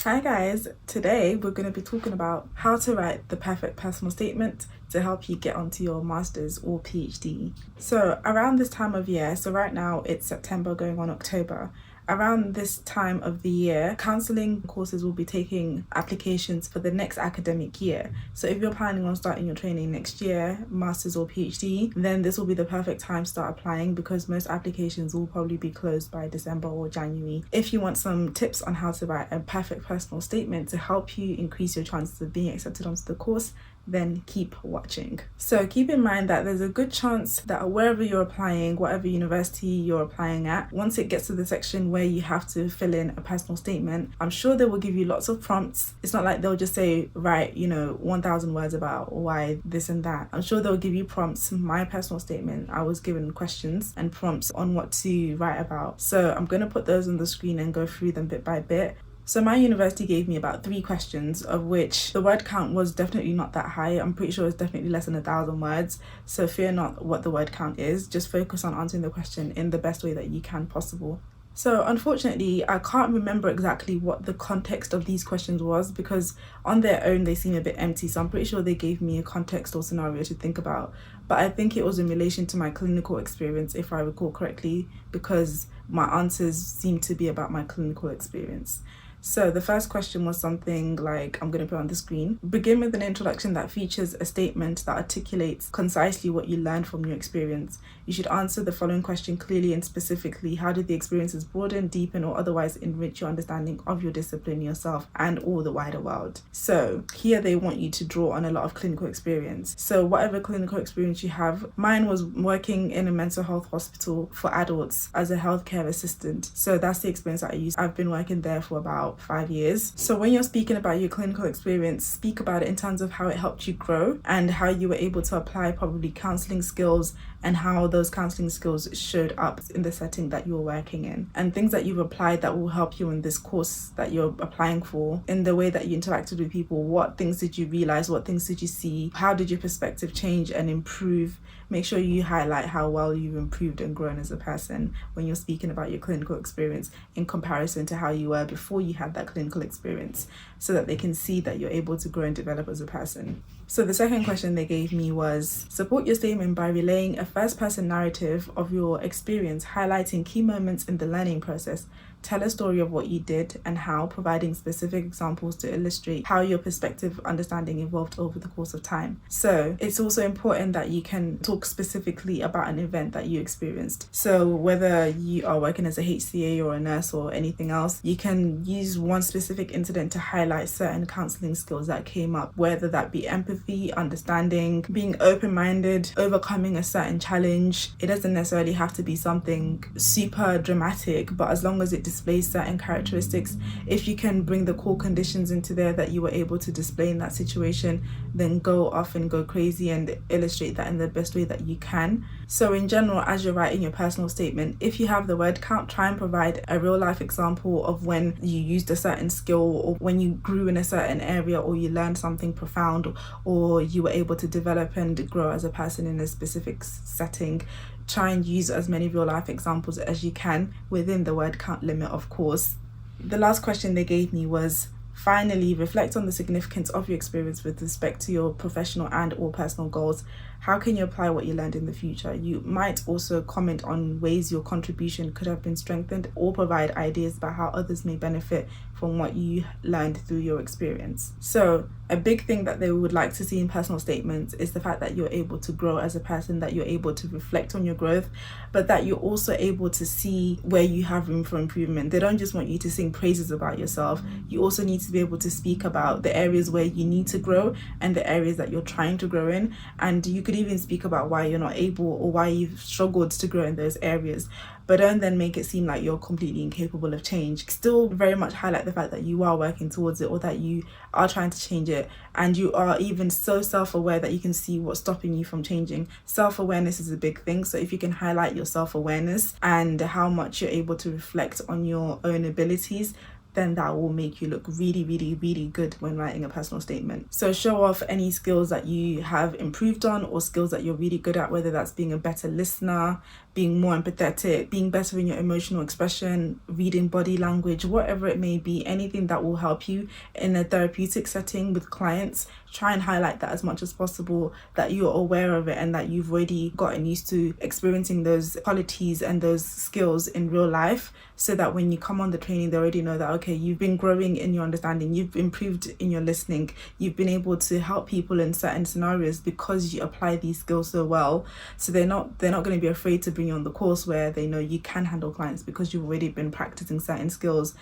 Hi guys, today we're going to be talking about how to write the perfect personal statement to help you get onto your master's or PhD. So around this time of year, so right now it's September going on October, around this time of the year, counselling courses will be taking applications for the next academic year. So if you're planning on starting your training next year, master's or PhD, then this will be the perfect time to start applying because most applications will probably be closed by December or January. If you want some tips on how to write a perfect personal statement to help you increase your chances of being accepted onto the course, then keep watching. So keep in mind that there's a good chance that wherever you're applying, whatever university you're applying at, once it gets to the section where you have to fill in a personal statement, I'm sure they will give you lots of prompts. It's not like they'll just say, write, 1,000 words about why this and that. I'm sure they'll give you prompts. My personal statement, I was given questions and prompts on what to write about. So I'm going to put those on the screen and go through them bit by bit. So my university gave me about 3 questions, of which the word count was definitely not that high. I'm pretty sure it's definitely less than 1,000 words. So fear not what the word count is. Just focus on answering the question in the best way that you can possible. So unfortunately, I can't remember exactly what the context of these questions was because on their own they seem a bit empty. So I'm pretty sure they gave me a context or scenario to think about. But I think it was in relation to my clinical experience, if I recall correctly, because my answers seem to be about my clinical experience. So the first question was something like, I'm going to put on the screen. Begin with an introduction that features a statement that articulates concisely what you learned from your experience. You should answer the following question clearly and specifically. How did the experiences broaden, deepen, or otherwise enrich your understanding of your discipline, yourself, and all the wider world? So here they want you to draw on a lot of clinical experience. So whatever clinical experience you have, mine was working in a mental health hospital for adults as a healthcare assistant. So that's the experience that I used. I've been working there for about 5 years. So when you're speaking about your clinical experience, speak about it in terms of how it helped you grow and how you were able to apply probably counselling skills and how those counselling skills showed up in the setting that you were working in, and things that you've applied that will help you in this course that you're applying for, in the way that you interacted with people. What things did you realize? What things did you see? How did your perspective change and improve? Make sure you highlight how well you've improved and grown as a person when you're speaking about your clinical experience in comparison to how you were before you had that clinical experience, so that they can see that you're able to grow and develop as a person. So the second question they gave me was, support your statement by relaying a first-person narrative of your experience, highlighting key moments in the learning process. Tell a story of what you did and how, providing specific examples to illustrate how your perspective understanding evolved over the course of time. So it's also important that you can talk specifically about an event that you experienced. So whether you are working as a HCA or a nurse or anything else, you can use one specific incident to highlight certain counselling skills that came up, whether that be empathy, understanding, being open-minded, overcoming a certain challenge. It doesn't necessarily have to be something super dramatic, but as long as it displays certain characteristics, if you can bring the core conditions into there that you were able to display in that situation, then go off and go crazy and illustrate that in the best way that you can. So in general, as you're writing your personal statement, if you have the word count, try and provide a real life example of when you used a certain skill, or when you grew in a certain area, or you learned something profound, or you were able to develop and grow as a person in a specific setting. Try and use as many real life examples as you can within the word count limit, of course. The last question they gave me was, finally, reflect on the significance of your experience with respect to your professional and or personal goals. How can you apply what you learned in the future? You might also comment on ways your contribution could have been strengthened, or provide ideas about how others may benefit from what you learned through your experience. So a big thing that they would like to see in personal statements is the fact that you're able to grow as a person, that you're able to reflect on your growth, but that you're also able to see where you have room for improvement. They don't just want you to sing praises about yourself. You also need to be able to speak about the areas where you need to grow and the areas that you're trying to grow in. And you could even speak about why you're not able, or why you've struggled to grow in those areas. But don't then make it seem like you're completely incapable of change. Still very much highlight the fact that you are working towards it, or that you are trying to change it, and you are even so self-aware that you can see what's stopping you from changing. Self-awareness is a big thing. So if you can highlight your self-awareness and how much you're able to reflect on your own abilities, then that will make you look really, really, really good when writing a personal statement. So show off any skills that you have improved on, or skills that you're really good at, whether that's being a better listener, being more empathetic, being better in your emotional expression, reading body language, whatever it may be, anything that will help you in a therapeutic setting with clients. Try and highlight that as much as possible, that you're aware of it and that you've already gotten used to experiencing those qualities and those skills in real life, so that when you come on the training, they already know that, okay, you've been growing in your understanding, you've improved in your listening, you've been able to help people in certain scenarios because you apply these skills so well. So they're not going to be afraid to bring you on the course where they know you can handle clients because you've already been practicing certain skills.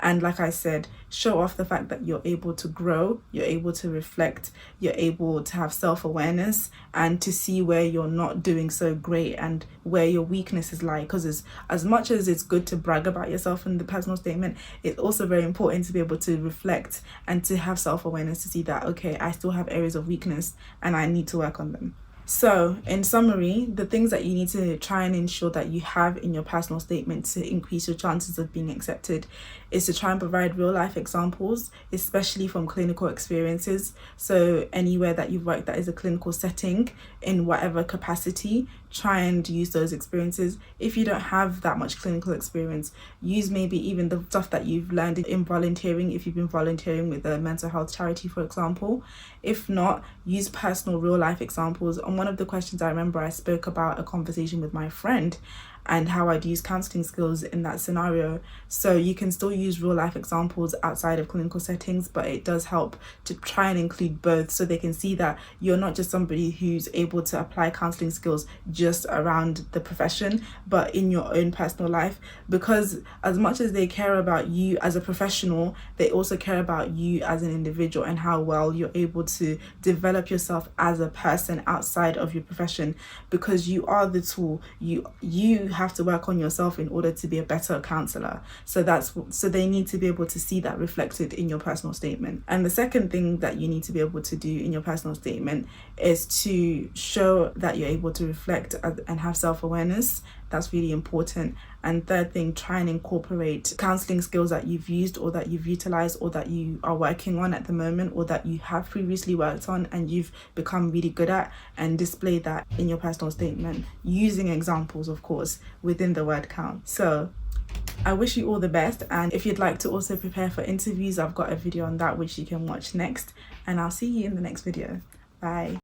And like I said, show off the fact that you're able to grow, you're able to reflect, you're able to have self-awareness and to see where you're not doing so great and where your weaknesses lie. Because as much as it's good to brag about yourself in the personal statement, it's also very important to be able to reflect and to have self-awareness to see that, okay, I still have areas of weakness and I need to work on them. So in summary, the things that you need to try and ensure that you have in your personal statement to increase your chances of being accepted is to try and provide real life examples, especially from clinical experiences. So anywhere that you've worked that is a clinical setting in whatever capacity, try and use those experiences. If you don't have that much clinical experience, use maybe even the stuff that you've learned in volunteering, if you've been volunteering with a mental health charity, for example. If not, use personal real life examples. On one of the questions, I remember I spoke about a conversation with my friend and how I'd use counselling skills in that scenario. So you can still use real life examples outside of clinical settings, but it does help to try and include both so they can see that you're not just somebody who's able to apply counselling skills just around the profession, but in your own personal life. Because as much as they care about you as a professional, they also care about you as an individual and how well you're able to develop yourself as a person outside of your profession, because you are the tool. You have to work on yourself in order to be a better counsellor. So they need to be able to see that reflected in your personal statement. And the second thing that you need to be able to do in your personal statement is to show that you're able to reflect and have self-awareness. That's really important. And third thing, try and incorporate counselling skills that you've used or that you've utilized or that you are working on at the moment or that you have previously worked on and you've become really good at, and display that in your personal statement using examples, of course, within the word count. So I wish you all the best, and if you'd like to also prepare for interviews, I've got a video on that which you can watch next, and I'll see you in the next video. Bye.